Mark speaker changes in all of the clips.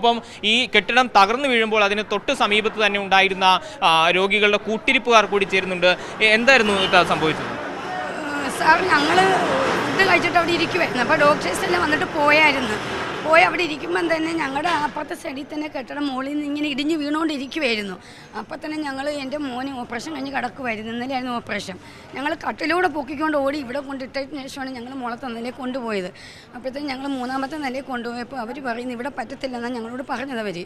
Speaker 1: ഒപ്പം ഈ കെട്ടിടം തകർന്നു വീഴുമ്പോൾ അതിന് തൊട്ട് സമീപത്ത് തന്നെ ഉണ്ടായിരുന്ന രോഗികളുടെ കൂട്ടിരിപ്പുകാർ കൂടി ചേരുന്നുണ്ട്. എന്തായിരുന്നു സംഭവിച്ചത്?
Speaker 2: സാർ, ഞങ്ങൾ ഫുഡ് കഴിച്ചിട്ട് അവിടെ ഇരിക്കുമായിരുന്നു. അപ്പോൾ ഡോക്ടേഴ്സ് എല്ലാം വന്നിട്ട് പോയി അവിടെ ഇരിക്കുമ്പം തന്നെ ഞങ്ങളുടെ അപ്പുറത്തെ സൈഡിൽ തന്നെ കെട്ടിടം മുകളിൽ നിന്ന് ഇങ്ങനെ ഇടിഞ്ഞ് വീണുകൊണ്ടിരിക്കുമായിരുന്നു. അപ്പോൾ തന്നെ എൻ്റെ മോന് ഓപ്പറേഷൻ കഴിഞ്ഞ് കിടക്കുമായിരുന്നു. ഇന്നലെയായിരുന്നു ഓപ്പറേഷൻ. ഞങ്ങൾ കട്ടിലൂടെ പൊക്കിക്കൊണ്ട് ഓടി ഇവിടെ കൊണ്ടിട്ടതിന് ശേഷമാണ് ഞങ്ങൾ മുളത്തെ നിലയിൽ കൊണ്ടുപോയത്. അപ്പോഴത്തേക്കും ഞങ്ങൾ മൂന്നാമത്തെ നിലയിൽ കൊണ്ടുപോയപ്പോൾ അവർ പറയുന്നു ഇവിടെ പറ്റത്തില്ലെന്നാണ് ഞങ്ങളോട് പറഞ്ഞത്.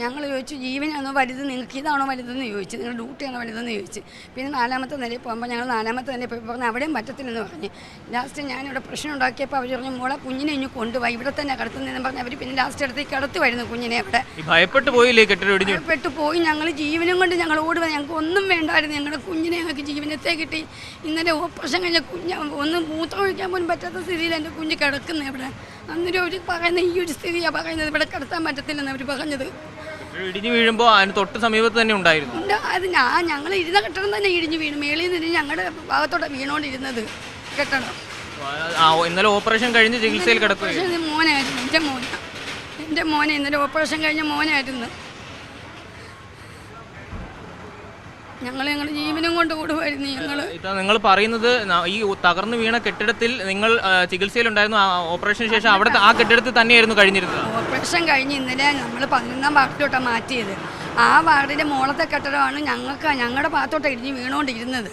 Speaker 2: ഞങ്ങൾ ചോദിച്ചു ജീവനാണോ വലുത്, നിങ്ങൾക്ക് ഇതാണോ വലുതെന്ന് ചോദിച്ചു, നിങ്ങളുടെ ഡ്യൂട്ടിയാണോ വലുതെന്ന് ചോദിച്ചു. പിന്നെ നാലാമത്തെ നിലയിൽ പോകുമ്പോൾ ഞങ്ങൾ നാലാമത്തെ നിലയിൽ പോയി പറഞ്ഞു അവിടെയും പറ്റത്തില്ലെന്ന് പറഞ്ഞു. ലാസ്റ്റ് ഞാനിവിടെ പ്രശ്നം ഉണ്ടാക്കിയപ്പോൾ അവർ പറഞ്ഞു മോളെ കുഞ്ഞിനെ ഇനി കൊണ്ടുപോയി ഇവിടെ തന്നെ കിടത്തുന്നതെന്ന് പറഞ്ഞ് അവർ പിന്നെ ലാസ്റ്റ് അടുത്തേക്ക് കിടത്തുമായിരുന്നു കുഞ്ഞിനെ. അവിടെ
Speaker 1: ഭയപ്പെട്ടു പോയില്ലേ?
Speaker 2: ഭയപ്പെട്ടു പോയി. ഞങ്ങൾ ജീവനും കൊണ്ട് ഞങ്ങൾ ഓടുക. ഞങ്ങൾക്ക് ഒന്നും വേണ്ടായിരുന്നു. ഞങ്ങളുടെ കുഞ്ഞിനെ ഞങ്ങൾക്ക് ജീവനത്തെ കിട്ടി. ഇന്നലെ ഓപ്പറേഷൻ കഴിഞ്ഞ ഒന്നും മൂത്രം ഒഴിക്കാൻ പോലും പറ്റാത്ത സ്ഥിതിയിൽ എൻ്റെ കുഞ്ഞ് കിടക്കുന്നത് ഇവിടെ. അന്നേരം അവർ പറയുന്ന ഈ ഒരു സ്ഥിതിയാണ് പറയുന്നത്, ഇവിടെ കിടത്താൻ പറ്റത്തില്ലെന്ന് അവർ പറഞ്ഞത്.
Speaker 1: ഇടിഞ്ഞു വീഴുമ്പോൾ അതിന് തൊട്ട് സമീപത്ത് തന്നെ ഉണ്ടായിരുന്നു.
Speaker 2: അത് ഞങ്ങൾ ഇരുന്ന കെട്ടിടം തന്നെ ഇടിഞ്ഞു വീണു. മേളിൽ നിന്ന് ഞങ്ങളുടെ ഭാഗത്തോടെ വീണോണ്ടിരുന്നത് കെട്ടിടം.
Speaker 1: ഇന്നലെ ഓപ്പറേഷൻ കഴിഞ്ഞ് ചികിത്സയിൽ കിടക്കുകയായിരുന്നു.
Speaker 2: മോനായിരുന്നു, എൻ്റെ മോനെ ഇന്നലെ ഓപ്പറേഷൻ കഴിഞ്ഞ മോനായിരുന്നു. ഞങ്ങളുടെ ജീവനും കൊണ്ട് ഓടുമായിരുന്നു.
Speaker 1: നിങ്ങൾ പറയുന്നത് ഈ തകർന്നു വീണ കെട്ടിടത്തിൽ നിങ്ങൾ ചികിത്സയിലുണ്ടായിരുന്നു. ഓപ്പറേഷന് ശേഷം അവിടെ ആ കെട്ടിടത്തിൽ തന്നെയായിരുന്നു കഴിഞ്ഞിരുന്നത്.
Speaker 2: ഓപ്പറേഷൻ കഴിഞ്ഞ് ഇന്നലെ നമ്മൾ 11ാം വാർഡിലോട്ടാണ് മാറ്റിയത്. ആ വാർഡിലെ മോളത്തെ കെട്ടിടമാണ് ഞങ്ങളുടെ ഭാഗത്തോട്ട് ഇടിഞ്ഞ് വീണുകൊണ്ടിരുന്നത്.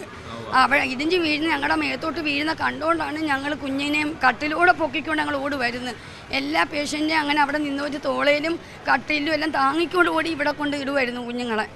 Speaker 2: അവിടെ ഇടിഞ്ഞ് വീഴുന്ന ഞങ്ങളുടെ മേത്തോട്ട് വീഴുന്ന കണ്ടുകൊണ്ടാണ് ഞങ്ങൾ കുഞ്ഞിനെയും കട്ടിലൂടെ പൊക്കിക്കൊണ്ട് ഞങ്ങൾ ഓടുമായിരുന്നു. എല്ലാ പേഷ്യൻ്റെയും അങ്ങനെ അവിടെ നിന്ന് ഒരു തോളയിലും കട്ടിലും എല്ലാം താങ്ങിക്കൊണ്ട് ഓടി ഇവിടെ കൊണ്ട് ഇടുമായിരുന്നു കുഞ്ഞുങ്ങളെ.